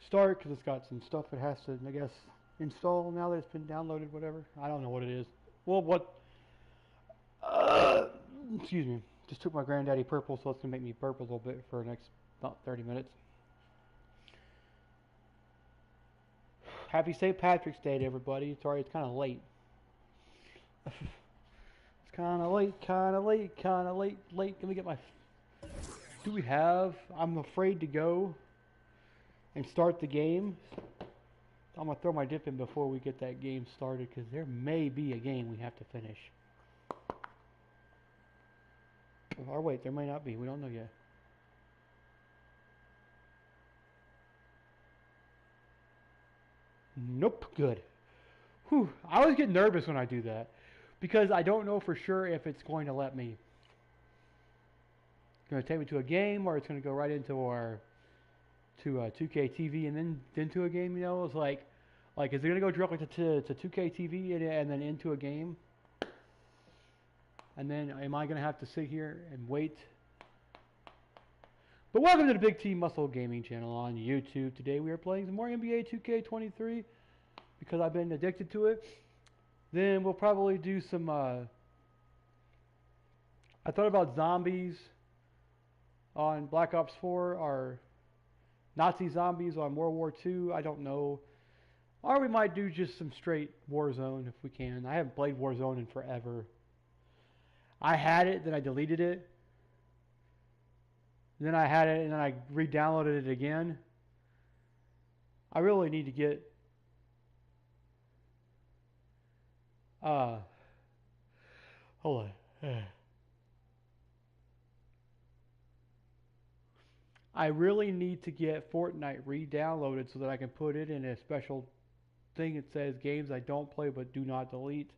start because it's got some stuff it has to, I guess, install now that it's been downloaded. Whatever. I don't know what it is. Well, what? Uh, Excuse me. Just took my granddaddy purple, so it's gonna make me purple a little bit for the next about 30 minutes. Happy St. Patrick's Day to everybody. Sorry, it's kind of late. It's kind of late, kind of late, kind of late, late. Let me get my. Do we have? I'm afraid to go and start the game. I'm gonna throw my dip in before we get that game started because there may be a game we have to finish. Or wait, there may not be. We don't know yet. Nope. Good. Whew. I always get nervous when I do that because I don't know for sure if it's going to let me. It's going to take me to a game or it's going to go right into our 2K TV and then to a game. You know, it's like is it going to go directly to 2K TV and then into a game? And then am I going to have to sit here and wait? But welcome to the Big T Muscle Gaming channel on YouTube. Today we are playing some more NBA2K23 because I've been addicted to it. Then we'll probably do some, I thought about zombies on Black Ops 4 or Nazi zombies on World War II. I don't know. Or we might do just some straight Warzone if we can. I haven't played Warzone in forever. I had it, then I deleted it. Then I had it, and then I re-downloaded it again. I really need to get... hold on. I really need to get Fortnite re-downloaded so that I can put it in a special thing that says games I don't play but do not delete.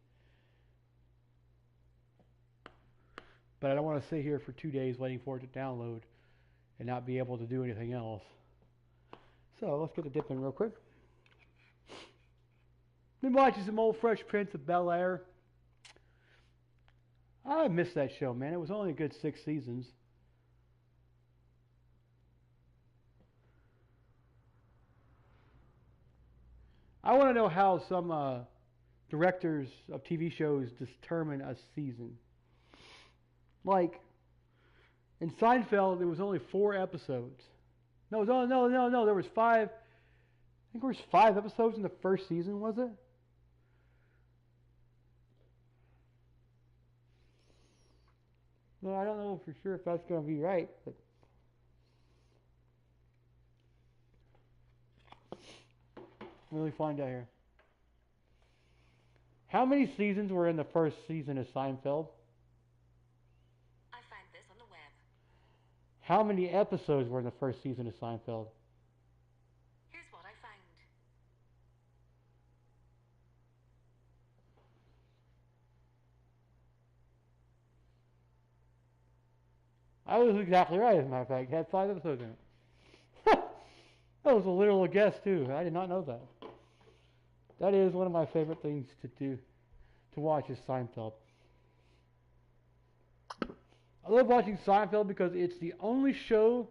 But I don't want to sit here for 2 days waiting for it to download and not be able to do anything else. So let's get the dip in real quick. Been watching some old Fresh Prince of Bel-Air. I missed that show, man. It was only a good 6 seasons. I want to know how some directors of TV shows determine a season. Like, in Seinfeld, there was only 4 episodes. No, there was 5. I think there was 5 episodes in the first season, was it? No, I don't know for sure if that's going to be right. But really find out here. How many seasons were in the first season of Seinfeld? I found this on the web. How many episodes were in the first season of Seinfeld? Here's what I found. I was exactly right, as a matter of fact. It had 5 episodes in it. That was a literal guess, too. I did not know that. That is one of my favorite things to do, to watch, is Seinfeld. I love watching Seinfeld because it's the only show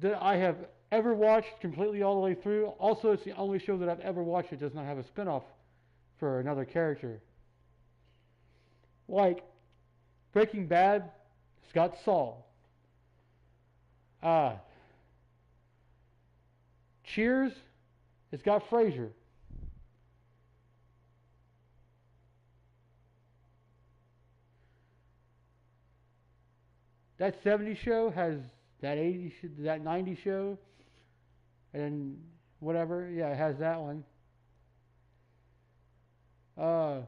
that I have ever watched completely all the way through. Also, it's the only show that I've ever watched that does not have a spinoff for another character. Like Breaking Bad, it's got Saul. Cheers, it's got Frasier. That 70s show has that 80s, that 90s show, and whatever. Yeah, it has that one. Uh,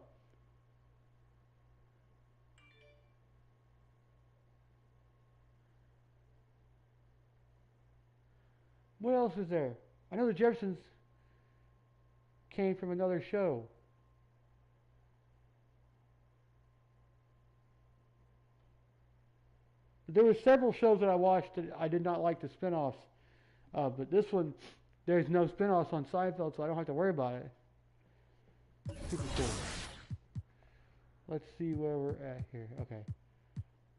what else is there? I know the Jeffersons came from another show. There were several shows that I watched that I did not like the spinoffs. But this one, there's no spinoffs on Seinfeld, so I don't have to worry about it. Super cool. Let's see where we're at here. Okay.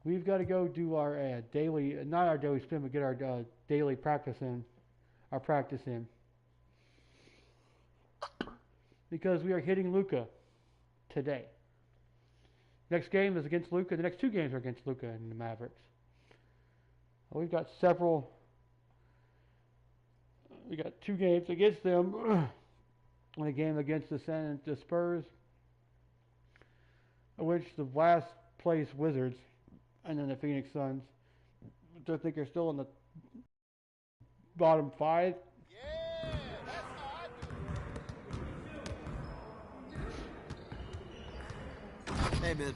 We've got to go do our daily, not our daily spin, but get our daily practice in. our practice in. Because we are hitting Luka today. Next game is against Luka. The next 2 games are against Luka and the Mavericks. We've got several. We got 2 games against them. And a game against the Spurs, which the last place Wizards, and then the Phoenix Suns. I think they're still in the bottom 5. Yeah, that's how I do it. Hey, man.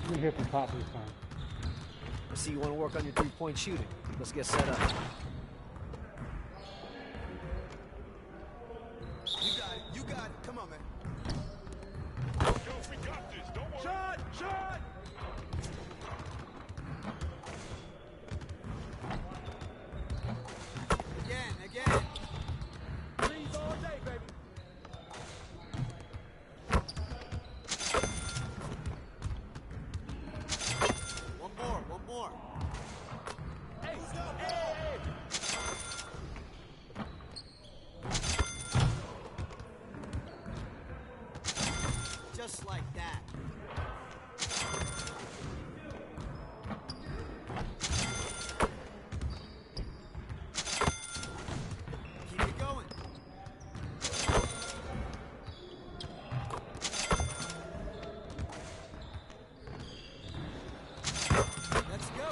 I'm going to hit from top this time. I see you want to work on your 3-point shooting. Let's get set up. You got it. Come on, man. Girls, we got this. Don't worry. Shot! Again. Threes all day, baby. One more. Hey. Just like that. Keep it going. Let's go.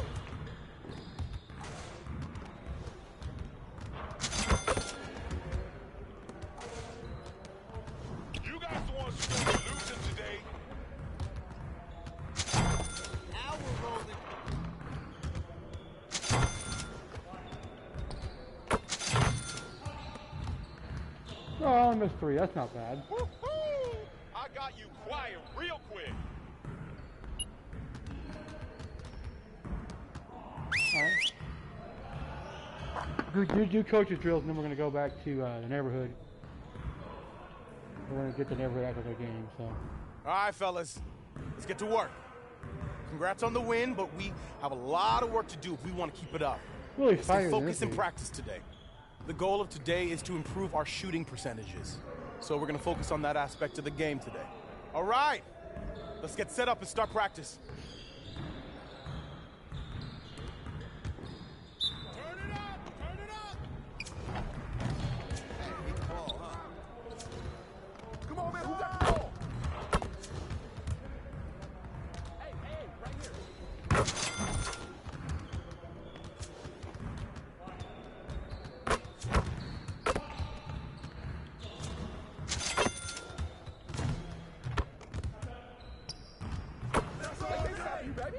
You guys the ones who's gonna be losing today. Now we're rolling. Oh, I only missed 3. That's not bad. Woo-hoo! I got you quiet real quick. Alright. Do coaches drills, and then we're going to go back to the neighborhood. We're going to get the neighborhood after the game, so. All right, fellas, let's get to work. Congrats on the win, but we have a lot of work to do if we want to keep it up. Really Stay fire focused in practice today. The goal of today is to improve our shooting percentages. So we're going to focus on that aspect of the game today. All right, let's get set up and start practice. Turn it up! Hey, hit the ball, huh? Come on, man, who got the ball? Hey, right here. That's all they got you, baby.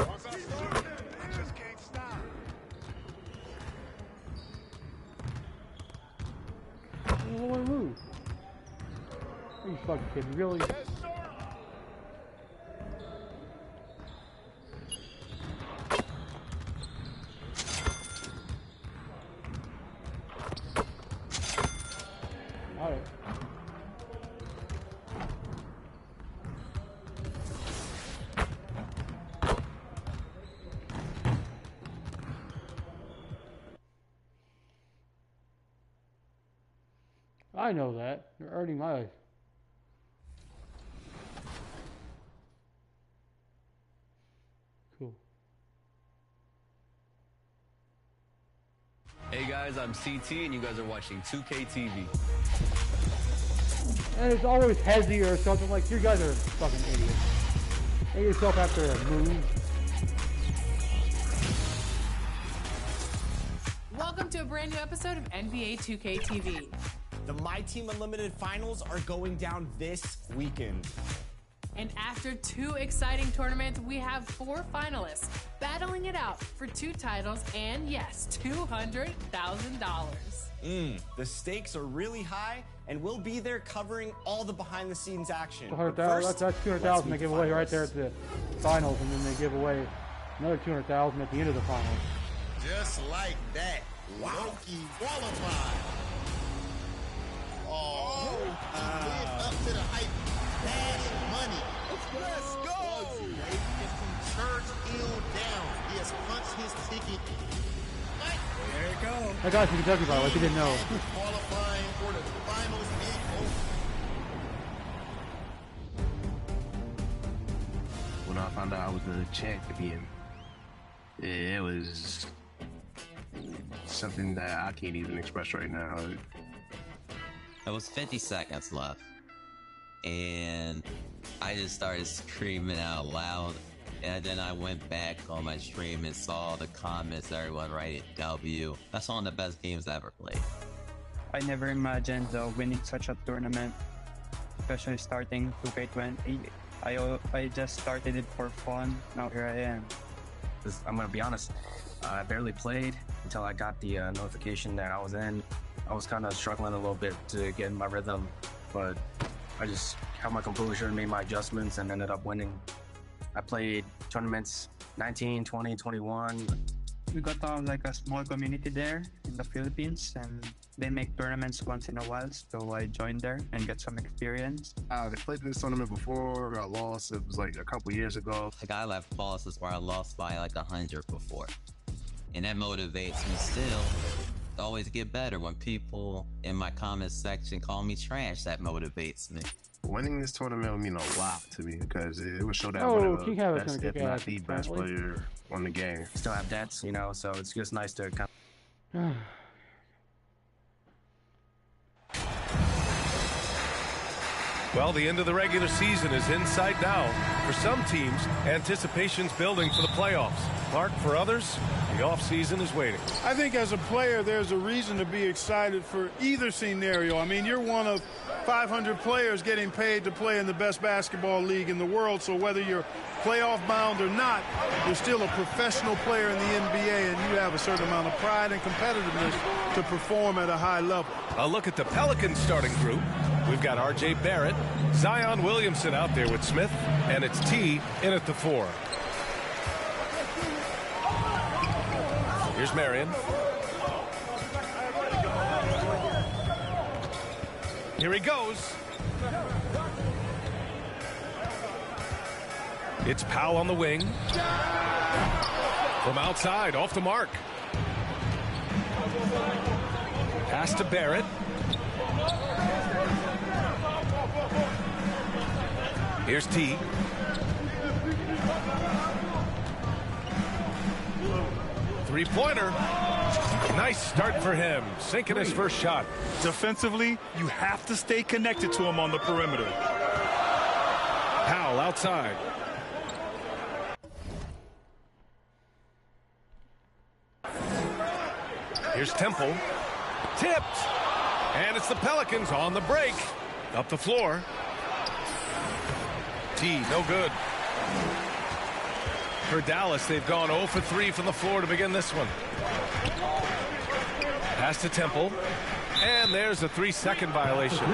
Once I start, I just can't stop. I don't want to move. Are you fucking kidding? Really? Yes, sir. Alright. I know that. You're earning my. Cool. Hey guys, I'm CT and you guys are watching 2K23. And it's always Hezzy or something like, you guys are fucking idiots. Make yourself after a move. Welcome to a brand new episode of NBA 2K23. The My Team Unlimited finals are going down this weekend. And after 2 exciting tournaments, we have 4 finalists battling it out for 2 titles and, yes, $200,000. The stakes are really high, and we'll be there covering all the behind-the-scenes action. 100,000. That's 200,000 they give away right there at the finals, and then they give away another 200,000 at the end of the finals. Just like that, Loki qualified. Oh, he lived up to the hype. Cash money. Let's go. He turned Hill down. He has punched his ticket. There you go. That guy's from Kentucky, by the way, if you didn't know. Qualifying for the finals big When I found out I was the champion, it was something that I can't even express right now. It was 50 seconds left, and I just started screaming out loud. And then I went back on my stream and saw the comments, everyone writing W. That's one of the best games I ever played. I never imagined winning such a tournament, especially starting 2K23. I just started it for fun. Now here I am. I'm gonna be honest, I barely played until I got the notification that I was in. I was kind of struggling a little bit to get in my rhythm, but I just held my composure and made my adjustments and ended up winning. I played tournaments 19, 20, 21. We got like a small community there in the Philippines, and they make tournaments once in a while, so I joined there and get some experience. I played this tournament before, got lost. It was like a couple years ago. Like I left bosses where I lost by like 100 before, and that motivates me still to always get better. When people in my comment section call me trash, that motivates me. Winning this tournament would mean a lot to me because it would show that Oh, one of the best, if not the best apparently. player on the game. Still have debts, you know, so it's just nice to kind of... Well, the end of the regular season is in sight now. For some teams, anticipation's building for the playoffs. Mark, for others, the offseason is waiting. I think as a player, there's a reason to be excited for either scenario. I mean, you're one of 500 players getting paid to play in the best basketball league in the world, so whether you're playoff bound or not, you're still a professional player in the NBA, and you have a certain amount of pride and competitiveness to perform at a high level. A look at the Pelicans starting group. We've got R.J. Barrett, Zion Williamson out there with Smith, and it's T in at the 4. Here's Marion. Here he goes. It's Powell on the wing. From outside, off the mark. Pass to Barrett. Here's T. Three-pointer. Nice start for him, sinking his first shot. Defensively, you have to stay connected to him on the perimeter. Powell outside. Here's Temple. Tipped. And it's the Pelicans on the break. Up the floor. T, no good. For Dallas, they've gone 0 for 3 from the floor to begin this one. Pass to Temple. And there's a 3-second violation.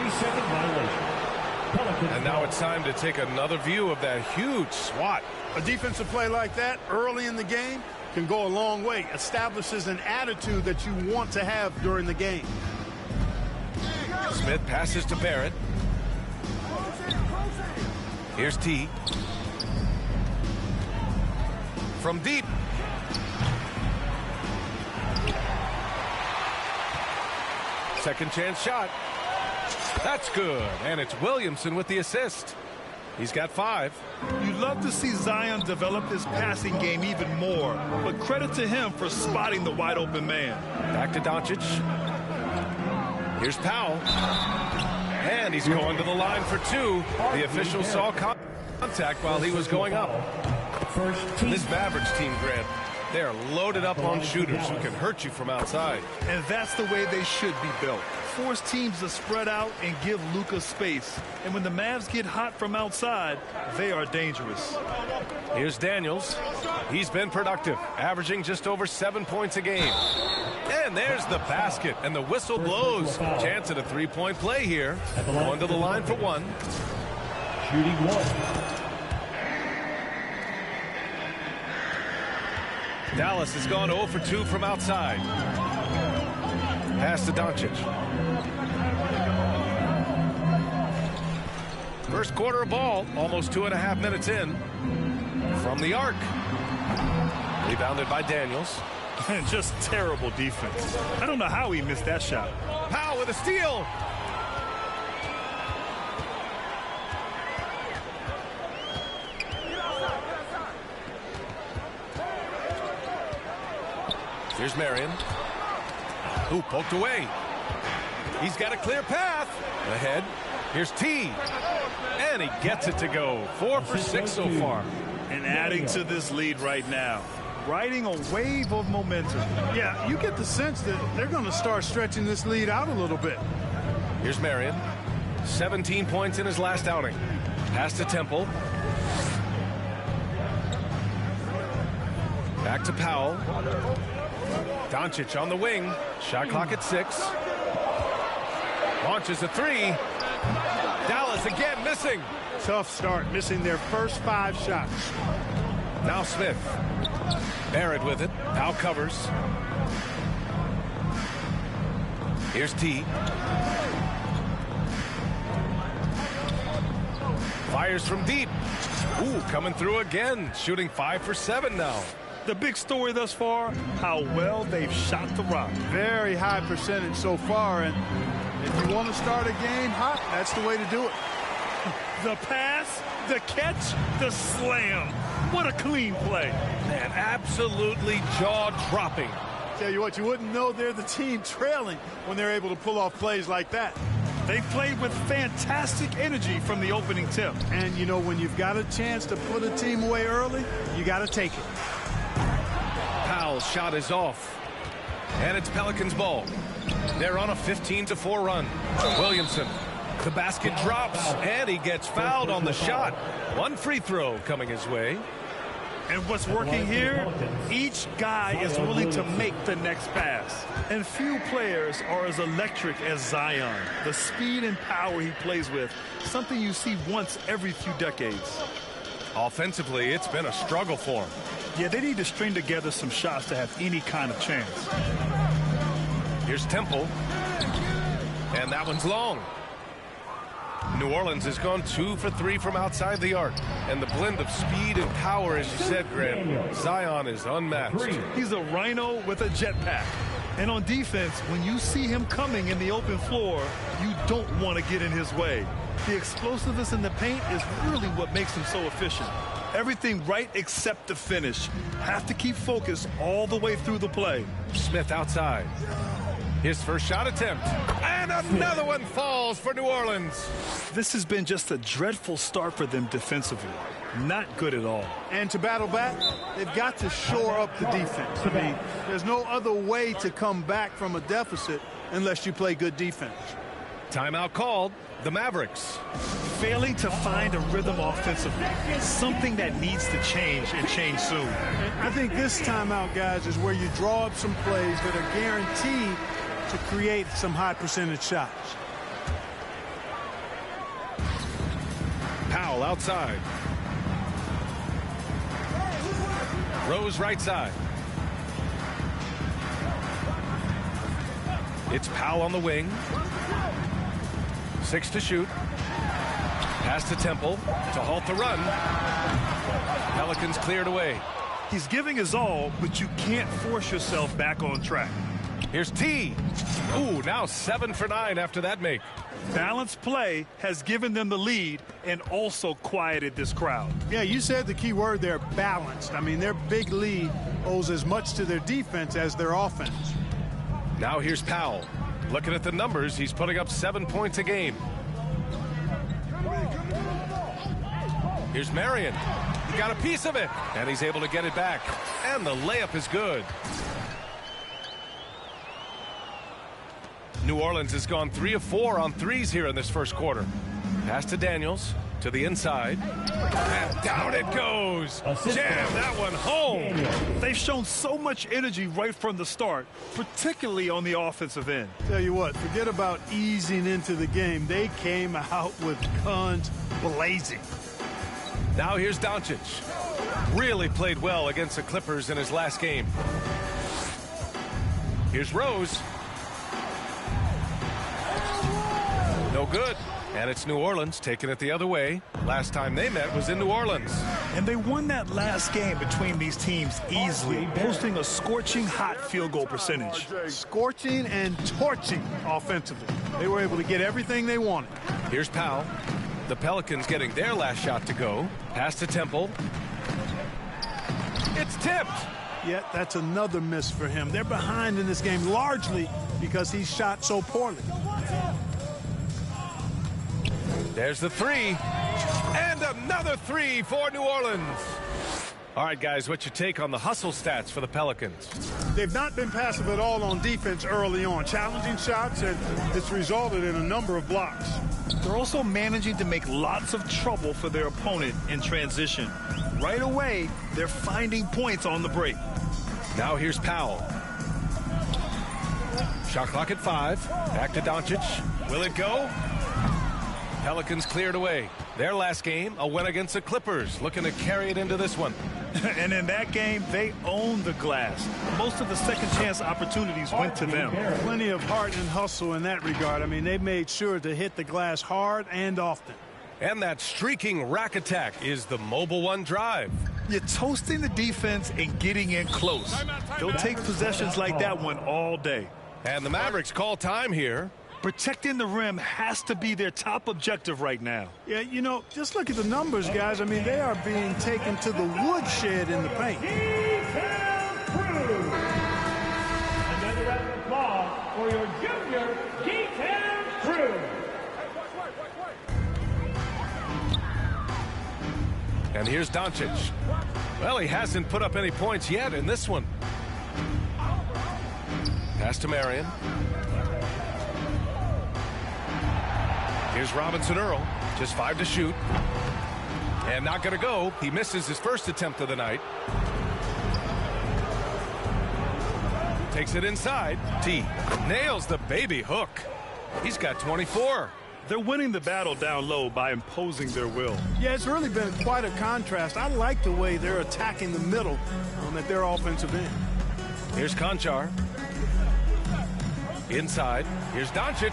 And now it's time to take another view of that huge swat. A defensive play like that early in the game can go a long way. Establishes an attitude that you want to have during the game. Smith passes to Barrett. Here's T. From deep. Second chance shot. That's good. And it's Williamson with the assist. He's got 5. You'd love to see Zion develop his passing game even more, but credit to him for spotting the wide open man. Back to Doncic. Here's Powell. And he's going to the line for 2. The official saw contact while he was going up. This Mavericks team, Grant, they are loaded up on shooters who can hurt you from outside. And that's the way they should be built. Force teams to spread out and give Luka space. And when the Mavs get hot from outside, they are dangerous. Here's Daniels. He's been productive, averaging just over 7 points a game. And there's the basket, and the whistle blows. Chance at a three-point play here. Going to the line for one. Shooting one. Dallas has gone 0 for 2 from outside. Pass to Doncic. First quarter of ball, almost 2.5 minutes in. From the arc. Rebounded by Daniels. And just terrible defense. I don't know how he missed that shot. Powell with a steal. Here's Marion. Who poked away. He's got a clear path. Ahead. Here's T. And he gets it to go. 4 for 6 so far. And adding to this lead right now. Riding a wave of momentum. Yeah, you get the sense that they're going to start stretching this lead out a little bit. Here's Marion. 17 points in his last outing. Pass to Temple. Back to Powell. Doncic on the wing. Shot clock at 6. Launches a 3. Dallas again missing. Tough start, missing their first 5 shots. Now Smith. Barrett with it. Powell covers. Here's T. Fires from deep. Ooh, coming through again. Shooting 5 for 7 now. The big story thus far, how well they've shot the rock. Very high percentage so far, and if you want to start a game hot, that's the way to do it. The pass, the catch, the slam. What a clean play. Man, absolutely jaw-dropping. Tell you what, you wouldn't know they're the team trailing when they're able to pull off plays like that. They played with fantastic energy from the opening tip. And, you know, when you've got a chance to put a team away early, you got to take it. Powell's shot is off. And it's Pelicans ball. They're on a 15-4 run. Williamson. The basket drops, and he gets fouled on the shot. One free throw coming his way. And what's working here, each guy is willing to make the next pass. And few players are as electric as Zion. The speed and power he plays with, something you see once every few decades. Offensively, it's been a struggle for him. Yeah, they need to string together some shots to have any kind of chance. Here's Temple. And that one's long. New Orleans has gone 2 for 3 from outside the arc. And the blend of speed and power, as you said, Graham, Zion is unmatched. He's a rhino with a jetpack. And on defense, when you see him coming in the open floor, you don't want to get in his way. The explosiveness in the paint is really what makes him so efficient. Everything right except the finish. Have to keep focused all the way through the play. Smith outside. His first shot attempt. And another one falls for New Orleans. This has been just a dreadful start for them defensively. Not good at all. And to battle back, they've got to shore up the defense. I mean, there's no other way to come back from a deficit unless you play good defense. Timeout called. The Mavericks. Failing to find a rhythm offensively. Something that needs to change and change soon. And I think this timeout, guys, is where you draw up some plays that are guaranteed to create some high percentage shots. Powell outside. Rose right side. It's Powell on the wing. 6 to shoot. Pass to Temple to halt the run. Pelicans cleared away. He's giving his all, but you can't force yourself back on track. Here's T. Ooh, now 7 for 9 after that make. Balanced play has given them the lead and also quieted this crowd. Yeah, you said the key word there, balanced. I mean, their big lead owes as much to their defense as their offense. Now here's Powell. Looking at the numbers, he's putting up 7 points a game. Here's Marion. He got a piece of it, and he's able to get it back. And the layup is good. New Orleans has gone 3 of 4 on threes here in this first quarter. Pass to Daniels. to the inside. And down it goes. Jam that one home. They've shown so much energy right from the start, particularly on the offensive end. Tell you what, forget about easing into the game. They came out with guns blazing. Now here's Doncic. Really played well against the Clippers in his last game. Here's Rose. No good. And it's New Orleans taking it the other way. Last time they met was in New Orleans. And they won that last game between these teams easily, posting a scorching hot field goal percentage. Scorching and torching offensively. They were able to get everything they wanted. Here's Powell. The Pelicans getting their last shot to go. Pass to Temple. It's tipped. Yeah, that's another miss for him. They're behind in this game largely because he shot so poorly. There's the three. And another three for New Orleans. All right, guys, what's your take on the hustle stats for the Pelicans? They've not been passive at all on defense early on. Challenging shots, and it's resulted in a number of blocks. They're also managing to make lots of trouble for their opponent in transition. Right away, they're finding points on the break. Now here's Powell. Shot clock at 5. Back to Doncic. Will it go? Pelicans cleared away. Their last game, a win against the Clippers. Looking to carry it into this one. And in that game, they owned the glass. Most of the second chance opportunities went to them. Plenty of heart and hustle in that regard. I mean, they made sure to hit the glass hard and often. And that streaking rack attack is the Mobile One drive. You're toasting the defense and getting in close. They'll take possessions like that one all day. And the Mavericks call time here. Protecting the rim has to be their top objective right now. Yeah, you know, just look at the numbers, guys. I mean, they are being taken to the woodshed in the paint. Another round of applause for your junior G-Town crew. And here's Doncic. Well, he hasn't put up any points yet in this one. Pass to Marion. Here's Robinson Earl, just 5 to shoot. And not going to go. He misses his first attempt of the night. Takes it inside. T nails the baby hook. He's got 24. They're winning the battle down low by imposing their will. Yeah, it's really been quite a contrast. I like the way they're attacking the middle at their offensive end. Here's Conchar. Inside. Here's Doncic.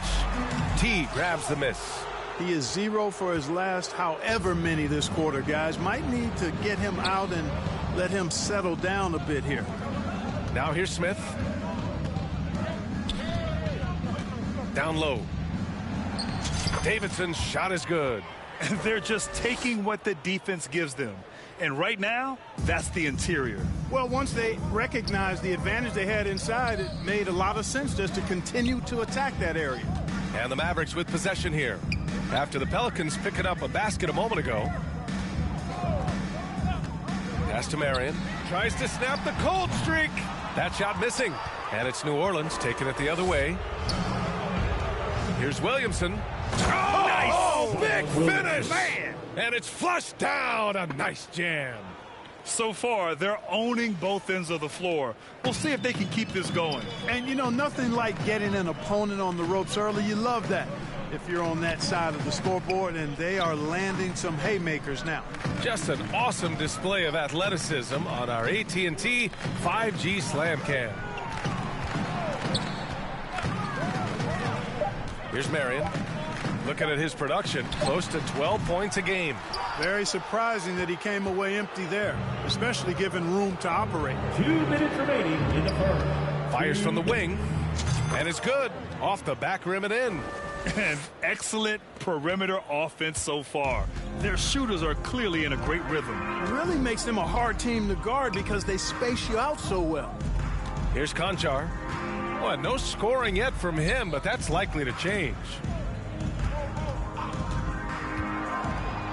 T grabs the miss. He is 0 for his last however many this quarter, guys. Might need to get him out and let him settle down a bit here. Now here's Smith. Down low. Davidson's shot is good. They're just taking what the defense gives them. And right now, that's the interior. Well, once they recognized the advantage they had inside, it made a lot of sense just to continue to attack that area. And the Mavericks with possession here. After the Pelicans picking up a basket a moment ago. Pass to Marion. Tries to snap the cold streak. That shot missing. And it's New Orleans taking it the other way. Here's Williamson. Oh, nice! Oh, big finish! Man. And it's flushed down. A nice jam. So far, they're owning both ends of the floor. We'll see if they can keep this going. And, you know, nothing like getting an opponent on the ropes early. You love that if you're on that side of the scoreboard, and they are landing some haymakers now. Just an awesome display of athleticism on our AT&T 5G Slam Cam. Here's Marion. Looking at his production, close to 12 points a game. Very surprising that he came away empty there, especially given room to operate. 2 minutes remaining in the first. Fires from the wing, and it's good. Off the back rim and in. An excellent perimeter offense so far. Their shooters are clearly in a great rhythm. It really makes them a hard team to guard because they space you out so well. Here's Conchar. Well, no scoring yet from him, but that's likely to change.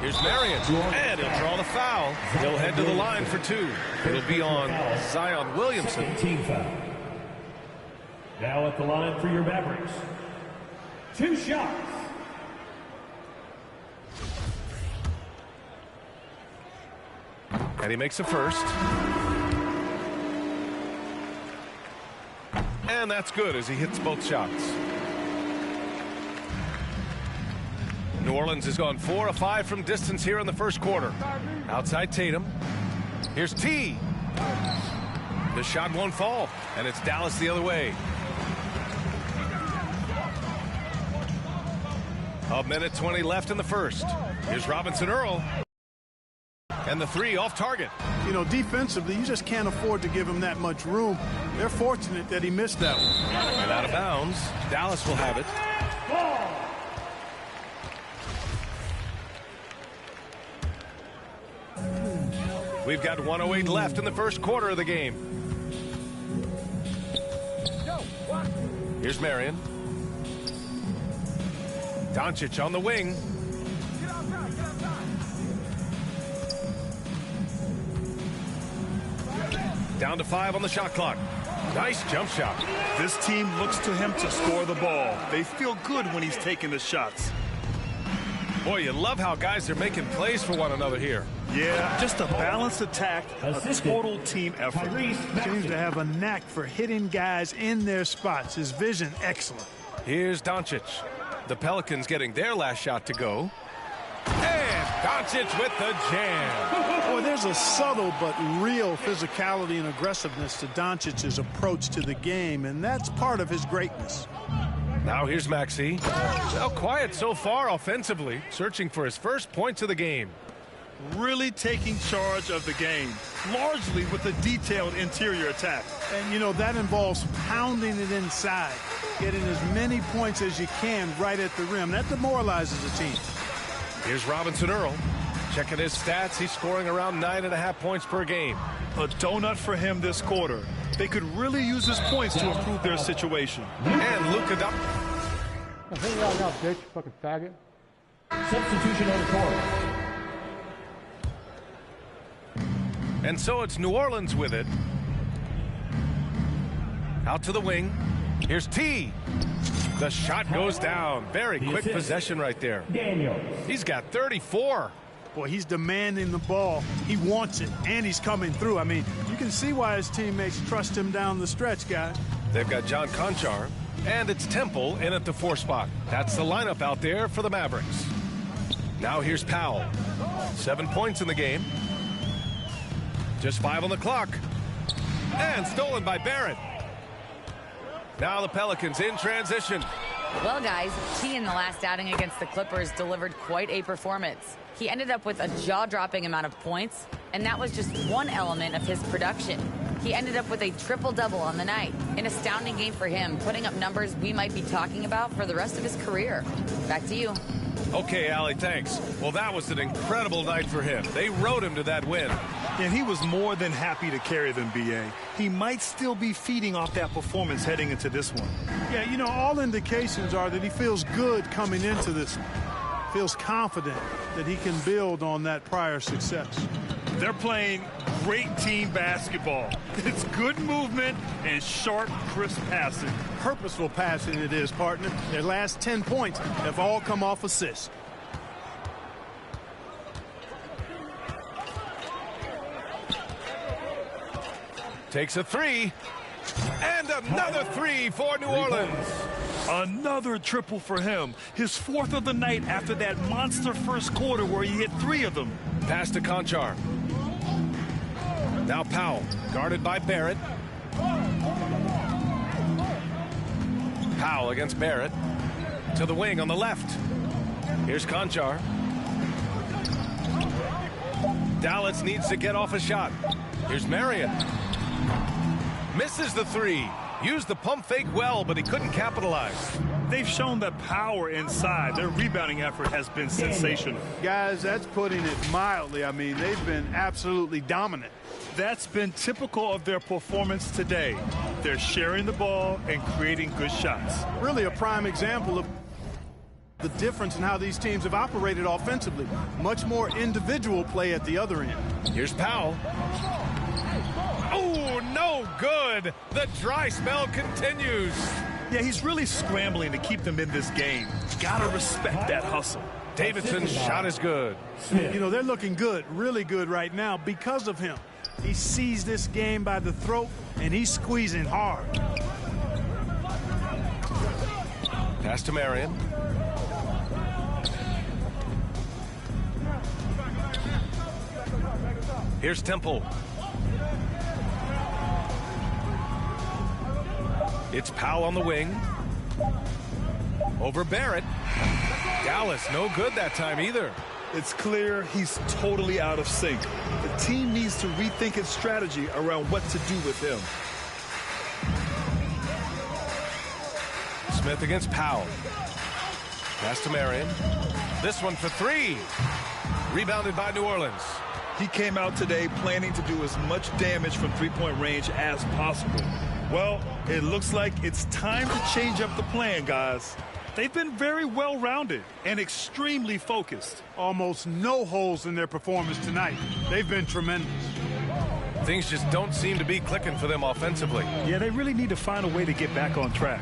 Here's Marion, and he'll draw the foul. He'll head to the line for 2. It'll be on Zion Williamson. Team foul. Now at the line for your Mavericks. 2 shots. And he makes a first. And that's good as he hits both shots. New Orleans has gone 4 of 5 from distance here in the first quarter. Outside Tatum. Here's T. The shot won't fall, and it's Dallas the other way. A minute 20 left in the first. Here's Robinson Earl. And the three off target. You know, defensively, you just can't afford to give him that much room. They're fortunate that he missed that one. And out of bounds, Dallas will have it. We've got 1:08 left in the first quarter of the game. Here's Marion. Doncic on the wing. Down to 5 on the shot clock. Nice jump shot. This team looks to him to score the ball. They feel good when he's taking the shots. Boy, you love how guys are making plays for one another here. Yeah, just a balanced attack, a total team effort. Seems to have a knack for hitting guys in their spots. His vision, excellent. Here's Doncic. The Pelicans getting their last shot to go. And Doncic with the jam. Boy, there's a subtle but real physicality and aggressiveness to Doncic's approach to the game, and that's part of his greatness. Now here's Maxey. Well, quiet so far offensively, searching for his first points of the game. Really taking charge of the game, largely with a detailed interior attack. And, you know, that involves pounding it inside, getting as many points as you can right at the rim. That demoralizes a team. Here's Robinson Earl. Checking his stats, he's scoring around 9.5 points per game. A donut for him this quarter. They could really use his points to improve their situation. And Luka Doncic. Hang out now, bitch, fucking faggot. Substitution on the court. And so it's New Orleans with it. Out to the wing. Here's T. The shot goes down. Very quick possession right there. He's got 34. Boy, he's demanding the ball. He wants it, and he's coming through. I mean, you can see why his teammates trust him down the stretch, guys. They've got John Conchar, and it's Temple in at the 4 spot. That's the lineup out there for the Mavericks. Now here's Powell. 7 points in the game. Just 5 on the clock. And stolen by Barrett. Now the Pelicans in transition. Well, guys, T in the last outing against the Clippers delivered quite a performance. He ended up with a jaw-dropping amount of points, and that was just one element of his production. He ended up with a triple-double on the night. An astounding game for him, putting up numbers we might be talking about for the rest of his career. Back to you. Okay, Allie, thanks. Well, that was an incredible night for him. They rode him to that win. And he was more than happy to carry them, B.A. He might still be feeding off that performance heading into this one. Yeah, you know, all indications are that he feels good coming into this one. Feels confident that he can build on that prior success. They're playing great team basketball. It's good movement and sharp, crisp passing. Purposeful passing it is, partner. Their last 10 points have all come off assists. Takes a 3. And another 3 for New Orleans. Another triple for him. His 4th of the night after that monster first quarter where he hit 3 of them. Pass to Conchar. Now Powell, guarded by Barrett. Powell against Barrett. To the wing on the left. Here's Conchar. Dallas needs to get off a shot. Here's Marion. Misses the 3. Used the pump fake well, but he couldn't capitalize. They've shown the power inside. Their rebounding effort has been sensational. Guys, that's putting it mildly. I mean, they've been absolutely dominant. That's been typical of their performance today. They're sharing the ball and creating good shots. Really a prime example of the difference in how these teams have operated offensively. Much more individual play at the other end. Here's Powell. Oh, no good. The dry spell continues. Yeah, he's really scrambling to keep them in this game. Gotta respect that hustle. Davidson's shot is good. You know, they're looking good, really good right now because of him. He sees this game by the throat, and he's squeezing hard. Pass to Marion. Here's Temple. It's Powell on the wing. Over Barrett. Dallas, no good that time either. It's clear he's totally out of sync. The team needs to rethink its strategy around what to do with him. Smith against Powell. Pass to Marion. This one for three. Rebounded by New Orleans. He came out today planning to do as much damage from three-point range as possible. Well, it looks like it's time to change up the plan, guys. They've been very well-rounded and extremely focused. Almost no holes in their performance tonight. They've been tremendous. Things just don't seem to be clicking for them offensively. Yeah, they really need to find a way to get back on track.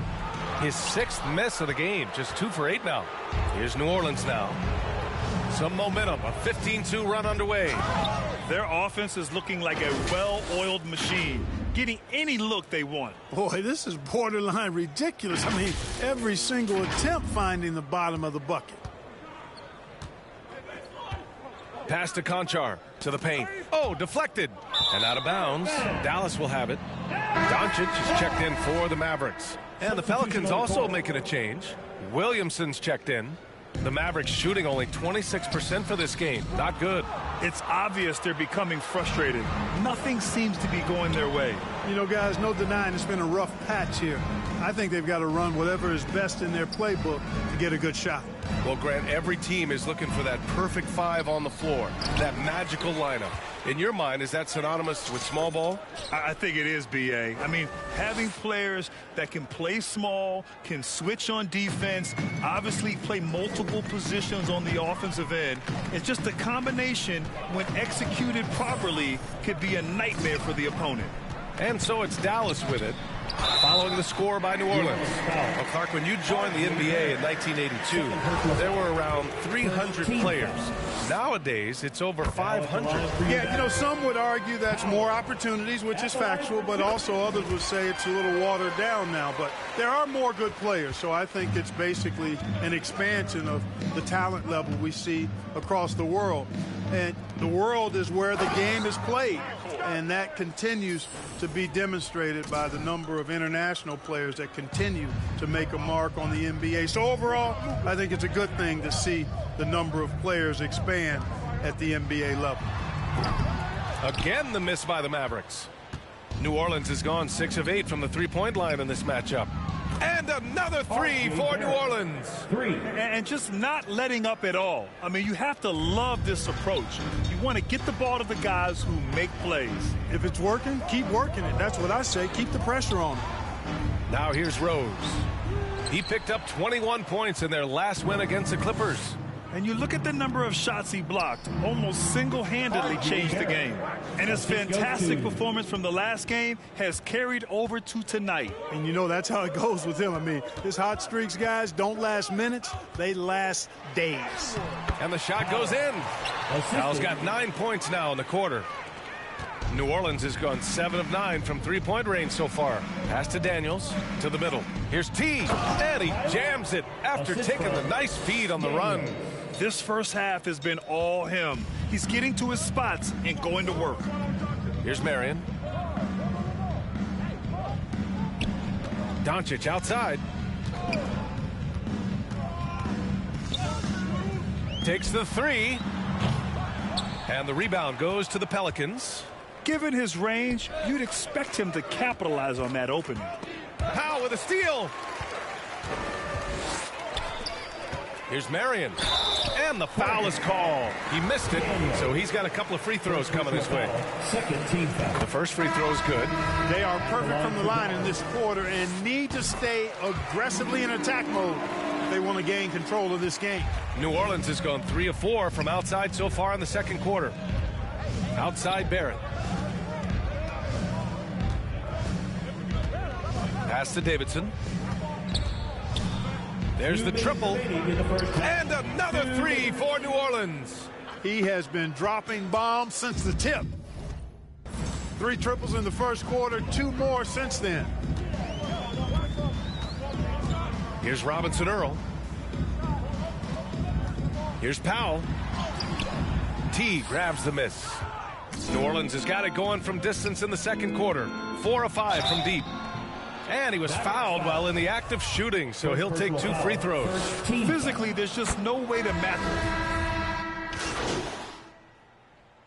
His sixth miss of the game, just 2 for 8 now. Here's New Orleans now. Some momentum, a 15-2 run underway. Their offense is looking like a well-oiled machine, getting any look they want. Boy, this is borderline ridiculous. I mean, every single attempt finding the bottom of the bucket. Pass to Conchar, to the paint. Oh, deflected. And out of bounds. Dallas will have it. Doncic is checked in for the Mavericks. And the Pelicans also making a change. Williamson's checked in. The Mavericks shooting only 26% for this game. Not good. It's obvious they're becoming frustrated. Nothing seems to be going their way. You know, guys, no denying it's been a rough patch here. I think they've got to run whatever is best in their playbook to get a good shot. Well, Grant, every team is looking for that perfect 5 on the floor, that magical lineup. In your mind, is that synonymous with small ball? I think it is, B.A. I mean, having players that can play small, can switch on defense, obviously play multiple positions on the offensive end, it's just a combination, when executed properly, could be a nightmare for the opponent. And so it's Dallas with it, following the score by New Orleans. Well, Clark, when you joined the NBA in 1982, there were around 300 players. Nowadays, it's over 500. Yeah, you know, some would argue that's more opportunities, which is factual, but also others would say it's a little watered down now. But there are more good players, so I think it's basically an expansion of the talent level we see across the world. And the world is where the game is played, and that continues to be demonstrated by the number of international players that continue to make a mark on the NBA. So overall, I think it's a good thing to see the number of players expand at the NBA level. Again, the miss by the Mavericks. New Orleans has gone 6 of 8 from the three-point line in this matchup. And another 3 for New Orleans. And just not letting up at all. I mean, you have to love this approach. You want to get the ball to the guys who make plays. If it's working, keep working it. That's what I say. Keep the pressure on them. Now here's Rose. He picked up 21 points in their last win against the Clippers. And you look at the number of shots he blocked, almost single-handedly changed the game. And his fantastic performance from the last game has carried over to tonight. And you know, that's how it goes with him. I mean, his hot streaks, guys, don't last minutes. They last days. And the shot goes in. Al's got 9 points now in the quarter. New Orleans has gone 7 of 9 from three-point range so far. Pass to Daniels, to the middle. Here's T, and he jams it after taking the nice feed on the run. This first half has been all him. He's getting to his spots and going to work. Here's Marion. Doncic outside. Takes the 3. And the rebound goes to the Pelicans. Given his range, you'd expect him to capitalize on that opening. Powell with a steal. Here's Marion. And the foul is called. He missed it, so he's got a couple of free throws coming his way. The first free throw is good. They are perfect from the line in this quarter and need to stay aggressively in attack mode if they want to gain control of this game. New Orleans has gone 3 of 4 from outside so far in the second quarter. Outside Barrett. Pass to Davidson. There's the triple. And another three for New Orleans. He has been dropping bombs since the tip. 3 triples in the first quarter, 2 more since then. Here's Robinson Earl. Here's Powell. T grabs the miss. New Orleans has got it going from distance in the second quarter. 4 of 5 from deep. And he was fouled while in the act of shooting, so he'll take 2 free throws. Physically, there's just no way to match.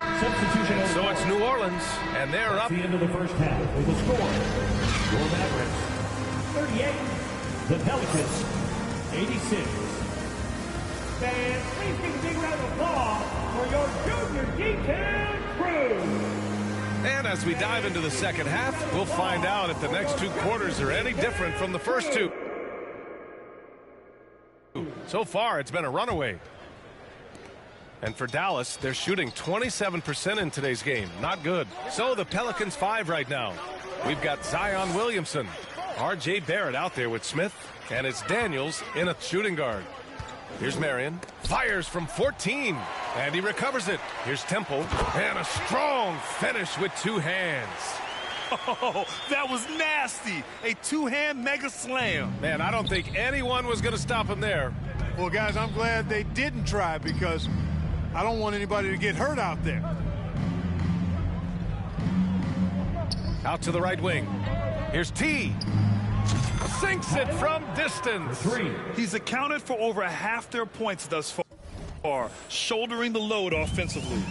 And so it's New Orleans, and they're up. At the end of the first half, with the score, your Mavericks 38, the Pelicans 86. Fans, please give a big round of applause for your junior detail crew. And as we dive into the second half, we'll find out if the next 2 quarters are any different from the first 2. So far, it's been a runaway. And for Dallas, they're shooting 27% in today's game. Not good. So the Pelicans 5 right now. We've got Zion Williamson, R.J. Barrett out there with Smith, and it's Daniels in a shooting guard. Here's Marion. Fires from 14, and he recovers it. Here's Temple, and a strong finish with 2 hands. Oh, that was nasty. A 2-hand mega slam. Man, I don't think anyone was going to stop him there. Well, guys, I'm glad they didn't try because I don't want anybody to get hurt out there. Out to the right wing. Here's T. Sinks it from distance. He's accounted for over half their points thus far, shouldering the load offensively.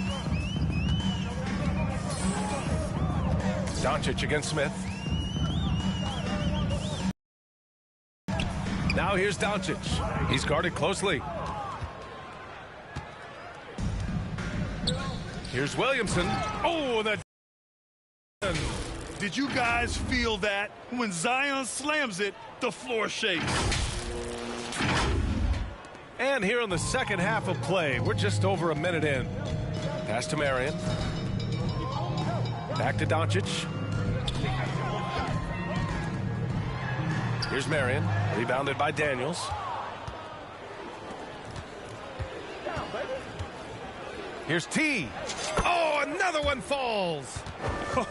Doncic against Smith. Now here's Doncic. He's guarded closely. Here's Williamson. Oh, that. Did you guys feel that? When Zion slams it, the floor shakes. And here in the second half of play, we're just over a minute in. Pass to Marion. Back to Doncic. Here's Marion, rebounded by Daniels. Here's T. Oh, another one falls.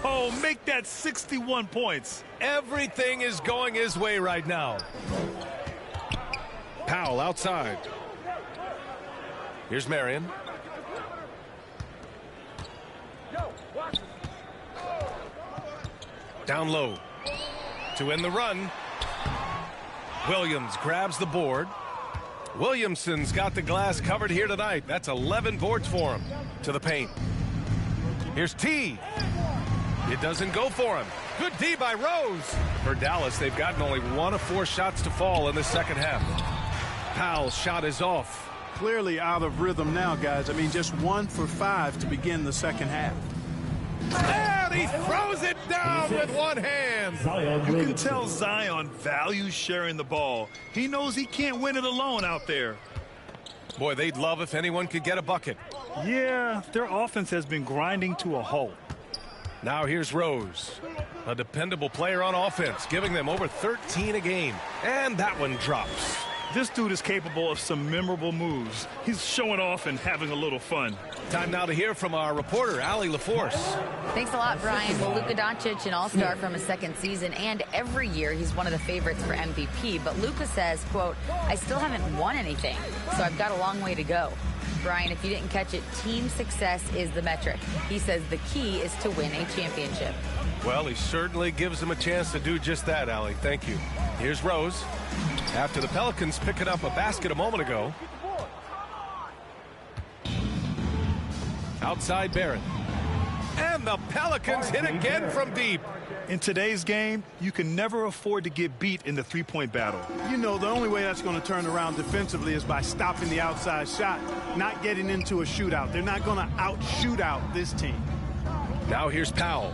Oh, make that 61 points. Everything is going his way right now. Powell outside. Here's Marion. Down low. To end the run. Williams grabs the board. Williamson's got the glass covered here tonight. That's 11 boards for him. To the paint. Here's T. It doesn't go for him. Good D by Rose. For Dallas, they've gotten only 1 of 4 shots to fall in the second half. Powell's shot is off. Clearly out of rhythm now, guys. I mean, just 1 for 5 to begin the second half. And he throws it down with 1 hand. You can tell Zion values sharing the ball. He knows he can't win it alone out there. Boy, they'd love if anyone could get a bucket. Yeah, their offense has been grinding to a halt. Now here's Rose, a dependable player on offense, giving them over 13 a game. And that one drops. This dude is capable of some memorable moves. He's showing off and having a little fun. Time now to hear from our reporter, Allie LaForce. Thanks a lot, Brian. Well, Luka Doncic, an all-star from his second season, and every year he's one of the favorites for MVP. But Luka says, quote, I still haven't won anything, so I've got a long way to go. Brian, if you didn't catch it, team success is the metric. He says the key is to win a championship. Well, he certainly gives them a chance to do just that, Allie. Thank you. Here's Rose. After the Pelicans picking up a basket a moment ago. Outside Barrett. And the Pelicans hit again from deep. In today's game, you can never afford to get beat in the three-point battle. You know, the only way that's going to turn around defensively is by stopping the outside shot, not getting into a shootout. They're not going to out-shoot out this team. Now here's Powell.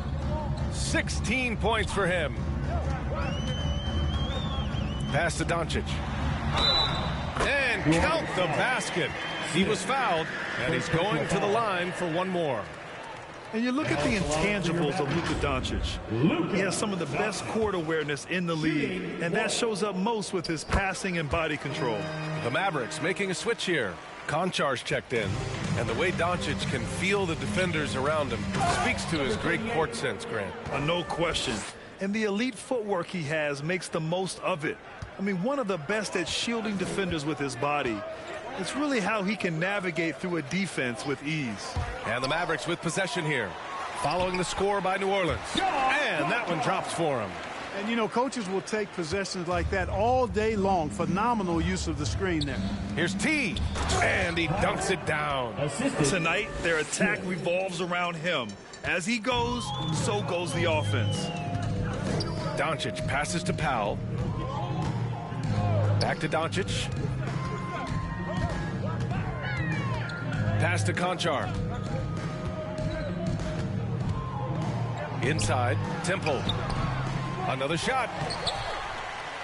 16 points for him. Pass to Doncic. And count the basket. He was fouled, and he's going to the line for one more. And you look at the intangibles of Luka Doncic. He has some of the best court awareness in the league, and that shows up most with his passing and body control. The Mavericks making a switch here. Konchar's checked in, and the way Doncic can feel the defenders around him speaks to his great court sense, Grant. No question. And the elite footwork he has makes the most of it. I mean, one of the best at shielding defenders with his body. It's really how he can navigate through a defense with ease. And the Mavericks with possession here, following the score by New Orleans. And that one drops for him. And, you know, coaches will take possessions like that all day long. Phenomenal use of the screen there. Here's T, and he dunks it down. Tonight, their attack revolves around him. As he goes, so goes the offense. Doncic passes to Powell. Back to Doncic. Pass to Konchar. Inside, Temple. Another shot.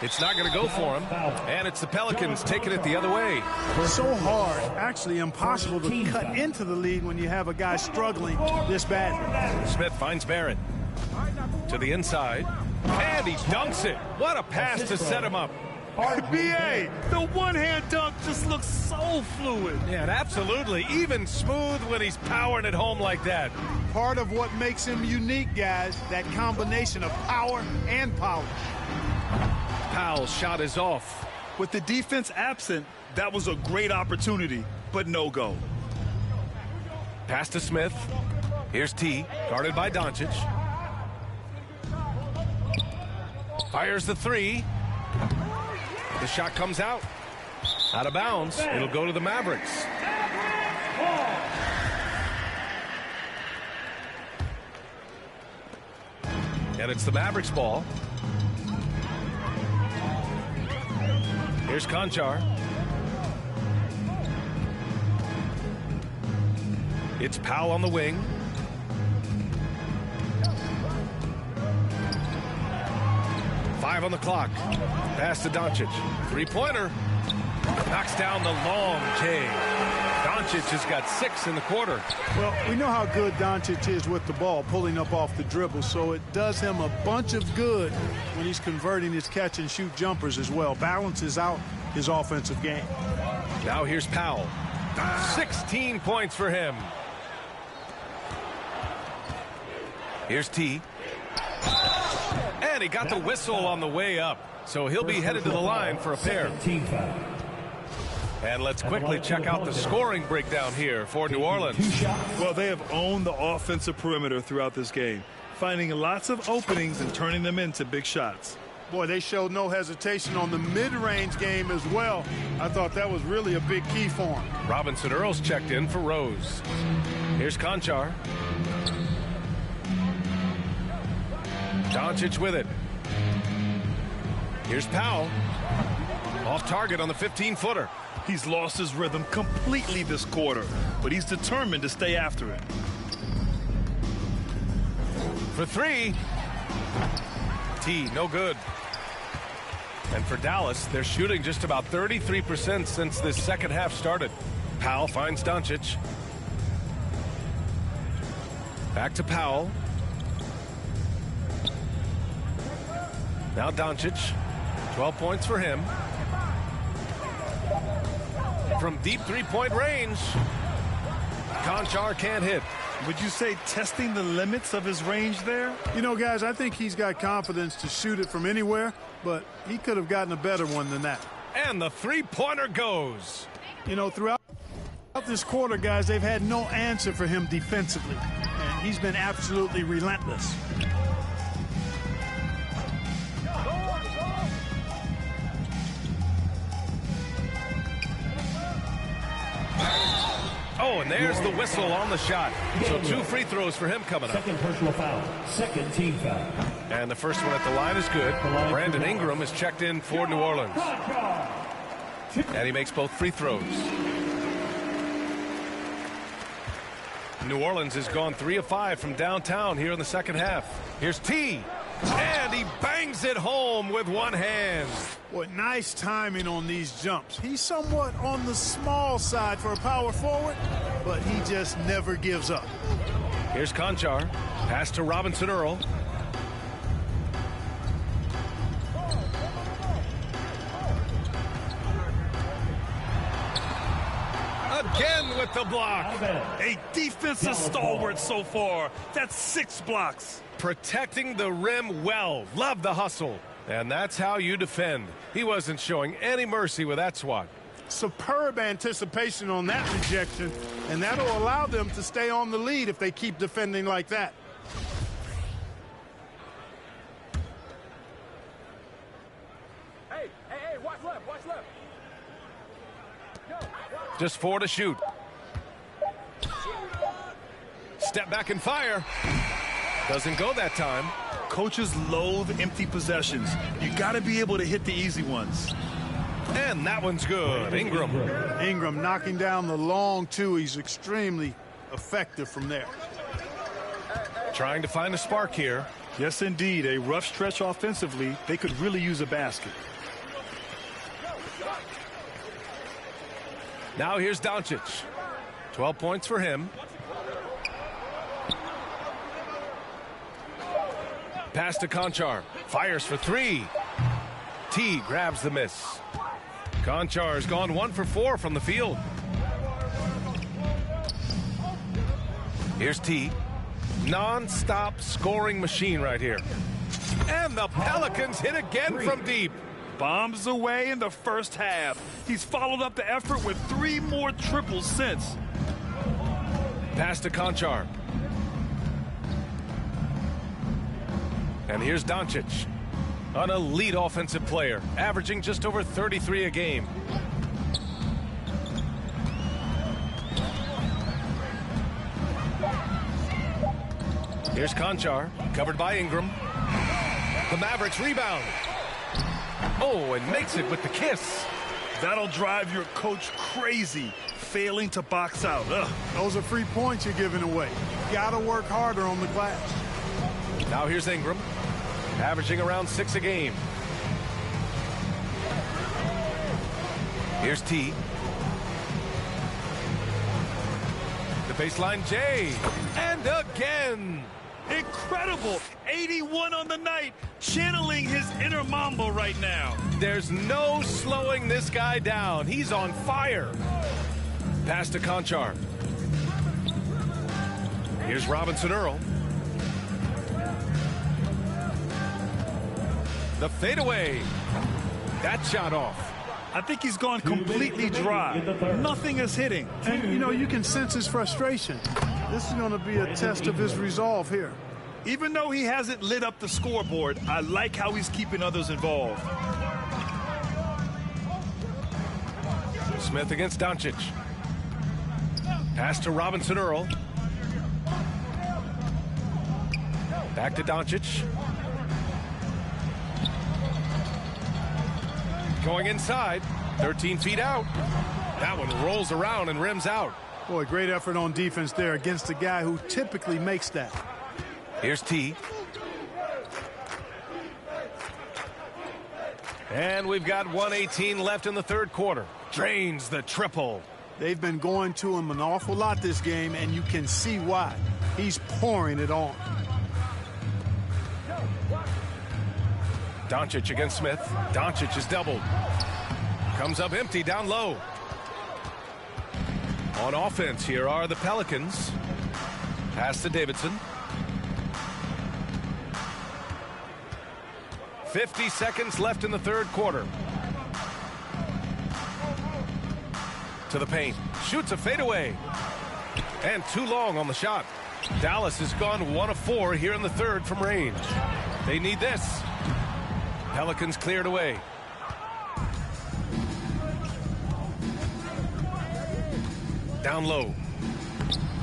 It's not going to go for him. And it's the Pelicans taking it the other way. So hard, actually impossible to cut into the lead when you have a guy struggling this badly. Smith finds Barrett. To the inside. And he dunks it. What a pass to set him up. BA, the one-hand dunk just looks so fluid. Yeah, and absolutely. Even smooth when he's powering it home like that. Part of what makes him unique, guys, that combination of power and polish. Powell's shot is off. With the defense absent, that was a great opportunity, but no go. Pass to Smith. Here's T, guarded by Doncic. Fires the three. The shot comes out. Out of bounds. It'll go to the Mavericks. And it's the Mavericks ball. Here's Konchar. It's Powell on the wing. Five on the clock. Pass to Doncic. Three-pointer. Knocks down the long J. Doncic has got 6 in the quarter. Well, we know how good Doncic is with the ball, pulling up off the dribble, so it does him a bunch of good when he's converting his catch-and-shoot jumpers as well. Balances out his offensive game. Now here's Powell. 16 points for him. Here's T. And he got the whistle on the way up. So he'll be headed to the line for a pair. And let's quickly check out the scoring breakdown here for New Orleans. Well, they have owned the offensive perimeter throughout this game, finding lots of openings and turning them into big shots. Boy, they showed no hesitation on the mid-range game as well. I thought that was really a big key for him. Robinson Earls checked in for Rose. Here's Konchar. Doncic with it. Here's Powell. Off target on the 15-footer. He's lost his rhythm completely this quarter, but he's determined to stay after it. For three. T, no good. And for Dallas, they're shooting just about 33% since this second half started. Powell finds Doncic. Back to Powell. Now Doncic. 12 points for him. From deep three-point range, Konchar can't hit. Would you say testing the limits of his range there? You know, guys, I think he's got confidence to shoot it from anywhere, but he could have gotten a better one than that. And the three-pointer goes. You know, throughout this quarter, guys, they've had no answer for him defensively, and he's been absolutely relentless. Oh, and there's the whistle on the shot. So 2 free throws for him coming up. Second personal foul. Second team foul. And the first one at the line is good. Brandon Ingram is checked in for New Orleans. And he makes both free throws. New Orleans has gone 3 of 5 from downtown here in the second half. Here's T. And he bangs it home with one hand. What nice timing on these jumps. He's somewhat on the small side for a power forward, but he just never gives up. Here's Conchar. Pass to Robinson Earl. Again with the block. A defensive stalwart so far. That's 6 blocks. Protecting the rim well. Love the hustle. And that's how you defend. He wasn't showing any mercy with that swat. Superb anticipation on that rejection, and that'll allow them to stay on the lead if they keep defending like that. Hey, watch left, watch left. Just 4 to shoot. Step back and fire. Doesn't go that time. Coaches loathe empty possessions. You got to be able to hit the easy ones. And that one's good. Ingram knocking down the long two. He's extremely effective from there. Trying to find a spark here. Yes, indeed. A rough stretch offensively. They could really use a basket. Now here's Doncic. 12 points for him. Pass to Conchar. Fires for 3. T grabs the miss. Conchar's gone 1 for 4 from the field. Here's T. Non-stop scoring machine right here. And the Pelicans hit again from deep. Bombs away in the first half. He's followed up the effort with 3 more triples since. Pass to Conchar. And here's Doncic. An elite offensive player, averaging just over 33 a game. Here's Conchar, covered by Ingram. The Mavericks rebound. Oh, and makes it with the kiss. That'll drive your coach crazy, failing to box out. Ugh. Those are free points you're giving away. You gotta work harder on the glass. Now here's Ingram, averaging around 6 a game. Here's T. The baseline J. And again. Incredible. 81 on the night. Channeling his inner Mamba right now. There's no slowing this guy down. He's on fire. Pass to Conchar. Here's Robinson Earl. The fadeaway. That shot off. I think he's gone completely dry. Nothing is hitting. And, you know, you can sense his frustration. This is going to be a test of his resolve here. Even though he hasn't lit up the scoreboard, I like how he's keeping others involved. Smith against Doncic. Pass to Robinson Earl. Back to Doncic. Going inside, 13 feet out. That one rolls around and rims out. Boy, great effort on defense there against a guy who typically makes that. Here's T. And we've got 1:18 left in the third quarter. Drains the triple. They've been going to him an awful lot this game, and you can see why. He's pouring it on. Doncic against Smith. Doncic is doubled. Comes up empty down low. On offense, here are the Pelicans. Pass to Davidson. 50 seconds left in the third quarter. To the paint. Shoots a fadeaway. And too long on the shot. Dallas has gone 1 of 4 here in the third from range. They need this. Pelicans cleared away. Down low.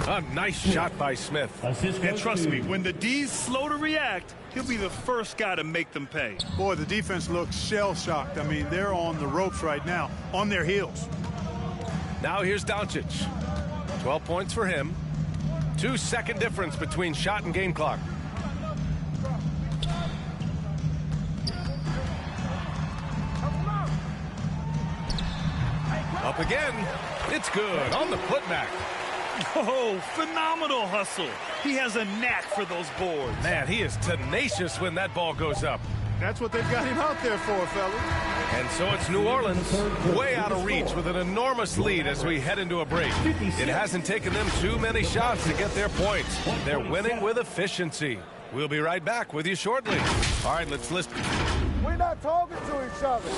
A nice shot by Smith. And trust me, when the D's slow to react, he'll be the first guy to make them pay. Boy, the defense looks shell-shocked. I mean, they're on the ropes right now, on their heels. Now here's Doncic. 12 points for him. 2-second difference between shot and game clock. Up again. It's good on the putback. Oh, phenomenal hustle. He has a knack for those boards. Man, he is tenacious when that ball goes up. That's what they've got him out there for, fellas. And so it's New Orleans way out of reach with an enormous lead as we head into a break. It hasn't taken them too many shots to get their points. They're winning with efficiency. We'll be right back with you shortly. All right, let's listen. We're not talking to each other.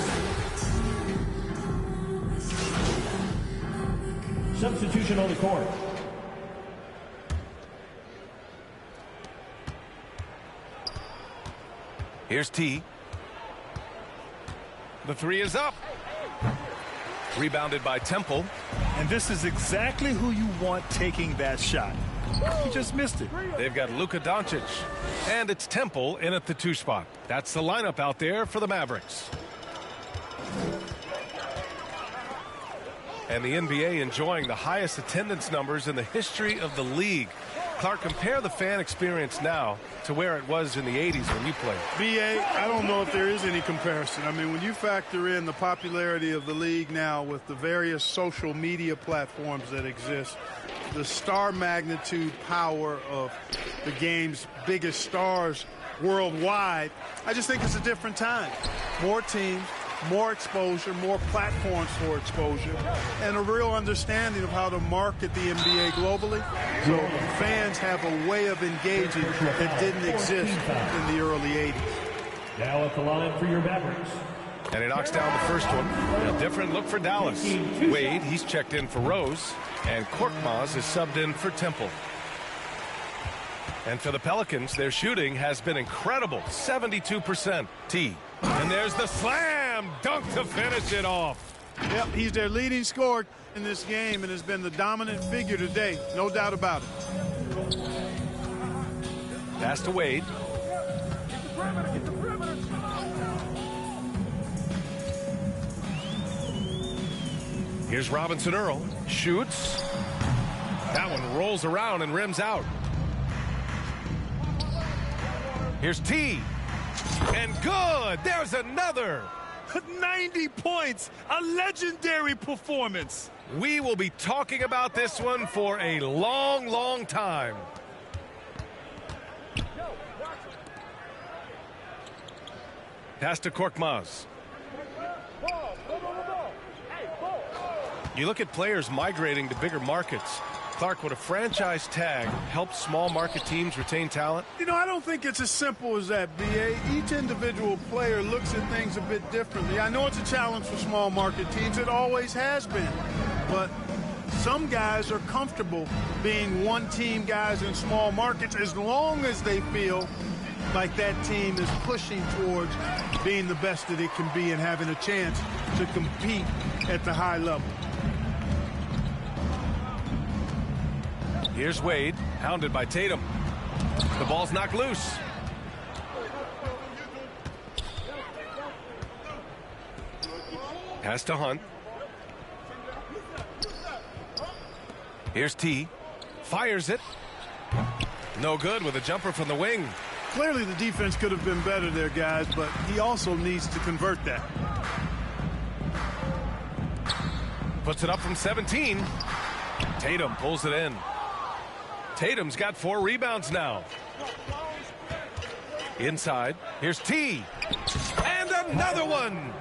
Substitution on the court. Here's T. The three is up. Rebounded by Temple. And this is exactly who you want taking that shot. He just missed it. They've got Luka Doncic. And it's Temple in at the 2 spot. That's the lineup out there for the Mavericks. And the NBA enjoying the highest attendance numbers in the history of the league. Clark, compare the fan experience now to where it was in the 80s when you played. BA, I don't know if there is any comparison. I mean, when you factor in the popularity of the league now with the various social media platforms that exist, the star magnitude power of the game's biggest stars worldwide, I just think it's a different time. More teams, more exposure, more platforms for exposure, and a real understanding of how to market the NBA globally. So fans have a way of engaging that didn't exist in the early 80s. Now at the line for your Mavericks. And he knocks down the first one. A different look for Dallas. Wade, he's checked in for Rose, and Korkmaz is subbed in for Temple. And for the Pelicans, their shooting has been incredible, 72%. T. And there's the slam dunk to finish it off. Yep, he's their leading scorer in this game and has been the dominant figure today, no doubt about it. Pass to Wade. Here's Robinson Earl. Shoots. That one rolls around and rims out. Here's T. And good. There's another. 90 points. A legendary performance. We will be talking about this one for a long, long time. Pass to Korkmaz. You look at players migrating to bigger markets. Clark, would a franchise tag help small market teams retain talent? You know, I don't think it's as simple as that, BA. Each individual player looks at things a bit differently. I know it's a challenge for small market teams. It always has been. But some guys are comfortable being one-team guys in small markets as long as they feel like that team is pushing towards being the best that it can be and having a chance to compete at the high level. Here's Wade, hounded by Tatum. The ball's knocked loose. Pass to Hunt. Here's T. Fires it. No good with a jumper from the wing. Clearly the defense could have been better there, guys, but he also needs to convert that. Puts it up from 17. Tatum pulls it in. Tatum's got 4 rebounds now. Inside, here's T. And another one.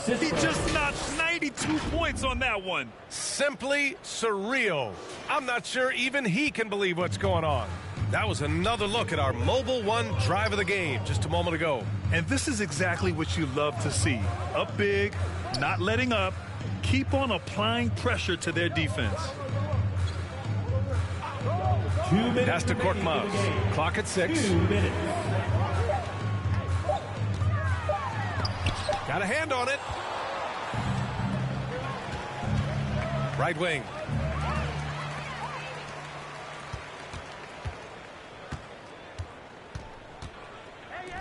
He just knocked 92 points on that one. Simply surreal. I'm not sure even he can believe what's going on. That was another look at our Mobile One drive of the game just a moment ago. And this is exactly what you love to see. Up big, not letting up, keep on applying pressure to their defense. 2 minutes. Pass to Korkmaz. Clock at 6. 2 minutes. Got a hand on it. Right wing.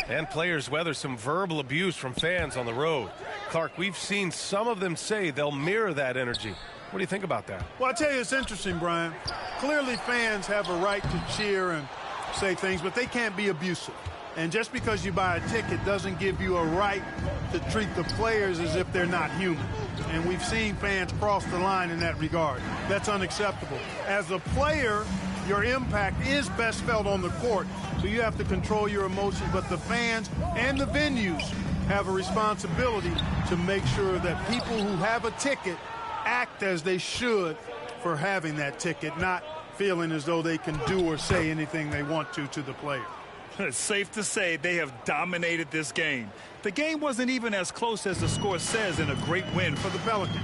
And players weather some verbal abuse from fans on the road. Clark, we've seen some of them say they'll mirror that energy. What do you think about that? Well, I tell you, it's interesting, Brian. Clearly fans have a right to cheer and say things, but they can't be abusive. And just because you buy a ticket doesn't give you a right to treat the players as if they're not human. And we've seen fans cross the line in that regard. That's unacceptable. As a player, your impact is best felt on the court. So you have to control your emotions, but the fans and the venues have a responsibility to make sure that people who have a ticket act as they should for having that ticket, not feeling as though they can do or say anything they want to the player. It's safe to say they have dominated this game. The game wasn't even as close as the score says in a great win for the Pelicans.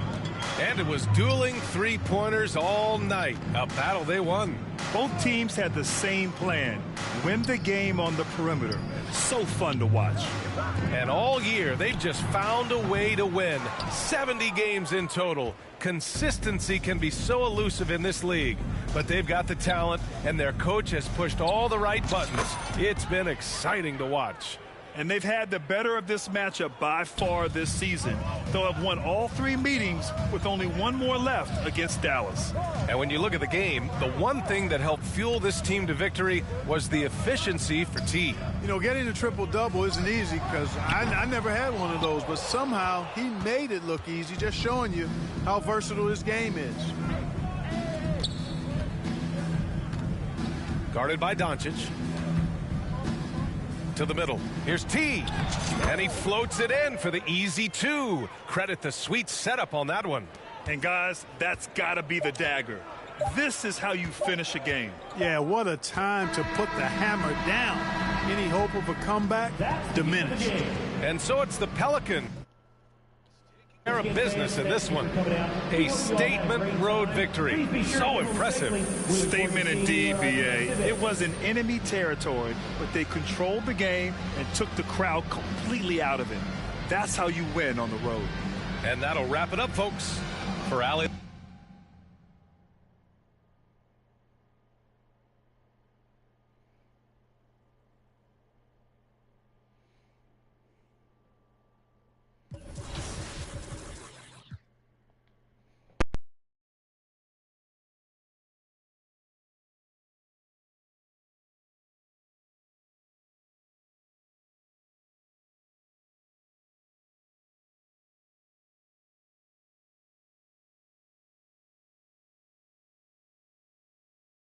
And it was dueling three-pointers all night. A battle they won. Both teams had the same plan. Win the game on the perimeter. So fun to watch. And all year, they've just found a way to win. 70 games in total. Consistency can be so elusive in this league. But they've got the talent, and their coach has pushed all the right buttons. It's been exciting to watch. And they've had the better of this matchup by far this season. They'll have won all 3 meetings with only one more left against Dallas. And when you look at the game, the one thing that helped fuel this team to victory was the efficiency for T. You know, getting a triple-double isn't easy because I never had one of those, but somehow he made it look easy, just showing you how versatile his game is. Guarded by Doncic. To the middle. Here's T. And he floats it in for the easy 2. Credit the sweet setup on that one. And guys, that's got to be the dagger. This is how you finish a game. Yeah, what a time to put the hammer down. Any hope of a comeback? Diminished. And so it's the Pelican. Of business in this one. A statement road victory. So impressive. Statement indeed, BA. It was in enemy territory, but they controlled the game and took the crowd completely out of it. That's how you win on the road. And that'll wrap it up, folks. For Allie.